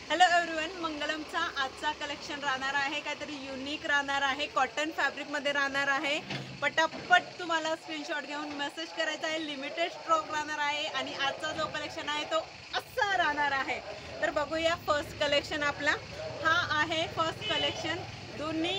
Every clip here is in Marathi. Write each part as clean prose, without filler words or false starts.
हॅलो एव्हरीवन, मंगलमचा आजचा कलेक्शन राहणार आहे काहीतरी युनिक राहणार आहे, कॉटन फॅब्रिक मध्ये राहणार आहे। पटापट तुम्हाला स्क्रीनशॉट घेऊन मेसेज करायचा आहे। लिमिटेड स्टॉक राहणार आहे आणि आजचा जो कलेक्शन आहे तो असा राहणार आहे। तर बघूया, फर्स्ट कलेक्शन आपला हा आहे। फर्स्ट कलेक्शन दोन्ही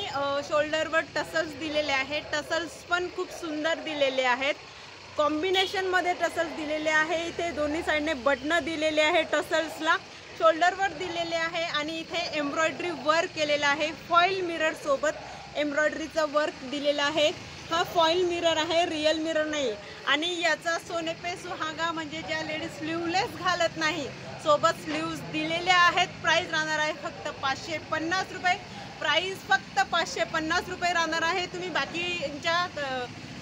शोल्डरवर टसल्स दिलेले आहेत, टसल्स पण खूप सुंदर दिलेले आहेत। कॉम्बिनेशन मध्ये टसल्स दिलेले आहे, इथे दोन्ही साइडने बटन दिलेले आहे, टसल्सला शोल्डरवर दिलेले आहे आणि इथे एम्ब्रॉयडरी वर्क केलेला आहे। फॉइल मिरर सोबत एम्ब्रॉयडरीचा वर्क दिलेला आहे। हा फॉइल मिरर आहे, रियल मिरर नाही। आणि याचा सोने पे सुहागा म्हणजे ज्या लेडीज स्लीवलेस घालत नाही सोबत स्लीव्स दिलेले आहेत। प्राइस राहणार आहे फक्त 550 रुपये। प्राइस फक्त 550 रुपये राहणार आहे। तुम्ही बाकीच्या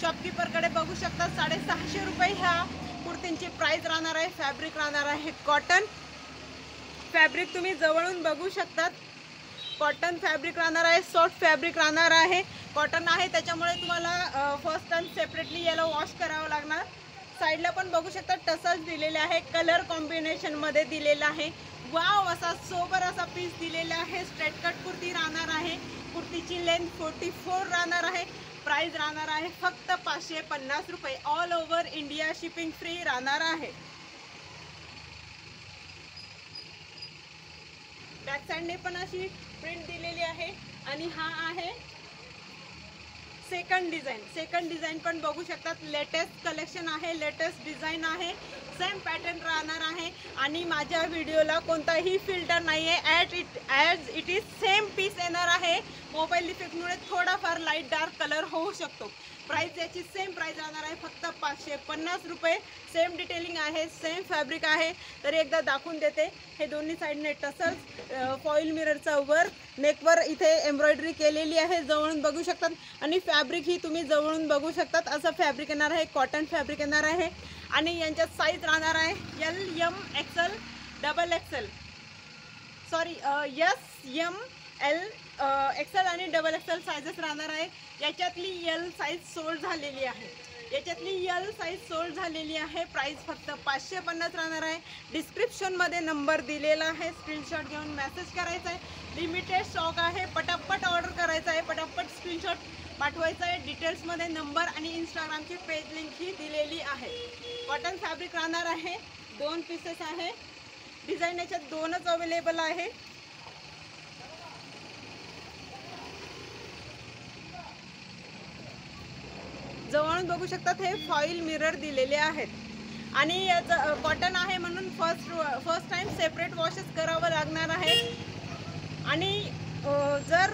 शॉपकीपरकडे बघू शकता 650 रुपये ह्या कुर्तींची प्राइस राहणार आहे। फॅब्रिक राहणार आहे कॉटन फॅब्रिक, तुम्ही जवळून बघू शकतात। कॉटन फॅब्रिक राहणार आहे, सॉफ्ट फॅब्रिक राहणार आहे। कॉटन आहे त्याच्यामुळे तुम्हाला फर्स्ट टाइम सेपरेटली याला वॉश करावं लागणार। साईडला पण बघू शकता टसल्स दिलेले आहे, कलर कॉम्बिनेशन मध्ये दिलेला आहे। वाव, असा सोबर असा पीस दिलेला आहे। स्ट्रेट कट कुर्ती राहणार आहे। कुर्तीची लेंथ 44 राहणार आहे। प्राइस राहणार आहे फक्त 550 रुपये। All over India shipping free राहणार आहे। बॅक साइडने पण अशी प्रिंट दिलेली आहे आणि हा आहे सेकंड डिझाइन। सेकंड डिझाइन पण बघू शकतात, लेटेस्ट कलेक्शन आहे, लेटेस्ट डिझाइन आहे, सेम पॅटर्न राहणार आहे। आणि माझ्या व्हिडिओला कोणताही फिल्टर नाही आहे, as it is same piece येणार आहे। मोबाईल इफेक्टमुळे थोडाफार लाईट डार्क कलर होऊ शकतो। प्राइस याची सेम प्राइस राहणार आहे फक्त 550 रुपये। सेम डिटेलिंग आहे, सेम फॅब्रिक आहे। तर एकदा दाखवून देते, हे दोन्ही साइडने टसल्स, फॉइल मिररचा वर्क, नेकवर इथे एम्ब्रॉयडरी केलेली आहे, जवळून बघू शकतात। आणि फॅब्रिक ही तुम्ही जवळून बघू शकतात, असं फॅब्रिक येणार आहे, कॉटन फॅब्रिक येणार आहे। आणि यांच्यात साईज राहणार आहे L, M, XL, double XL, sorry S, M, L, XL आणि डबल एक्सेल साइजेस राहणार आहे। याच्यातली एल साइज सोल्ड झालेली आहे, याच्यातली एल साइज सोल्ड झालेली आहे। प्राइस फक्त 550 राहणार आहे। डिस्क्रिप्शन मध्ये नंबर दिलेला आहे, स्क्रीनशॉट घेऊन मेसेज करायचा आहे। लिमिटेड स्टॉक आहे, पटापट ऑर्डर करायचा आहे, पटापट स्क्रीनशॉट पाठवायचा आहे। डिटेल्स मध्ये नंबर आणि इंस्टाग्रामची पेज लिंक ही दिलेली आहे। कॉटन फॅब्रिक राहणार आहे, 2 पीसेस आहे। डिझाईन याच्यात 2च अवेलेबल आहे। जवळून बघू शकतात, हे फॉइल मिरर दिलेले आहेत। आणि याचं कॉटन आहे म्हणून फर्स्ट टाइम सेपरेट वॉशेस करावं लागणार आहे। आणि जर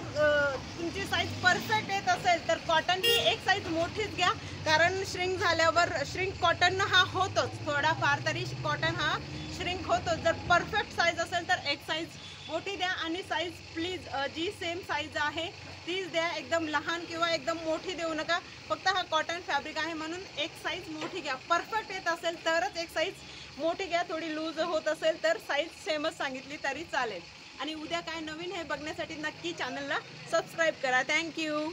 तुमची साईज परफेक्ट येत असेल तर कॉटन ही एक साईज मोठीच घ्या, कारण श्रिंक झाल्यावर श्रिंक कॉटन हा होतोच, थोडाफार तरी कॉटन हा श्रिंक होतो। जर परफेक्ट साईज असेल तर एक साईज मोठी द्या। आणि साईज प्लीज जी सेम साईज आहे तीच द्या, एकदम लहान किंवा एकदम मोठी देऊ नका। फक्त हा कॉटन फॅब्रिक आहे म्हणून एक साईज मोठी घ्या। परफेक्ट येत असेल तरच एक साईज मोठी घ्या, थोडी लूज होत असेल तर साईज सेमच सांगितली तरी चालेल। आणि उद्या काय नवीन हे बघण्यासाठी नक्की चॅनलला सबस्क्राईब करा। थँक्यू।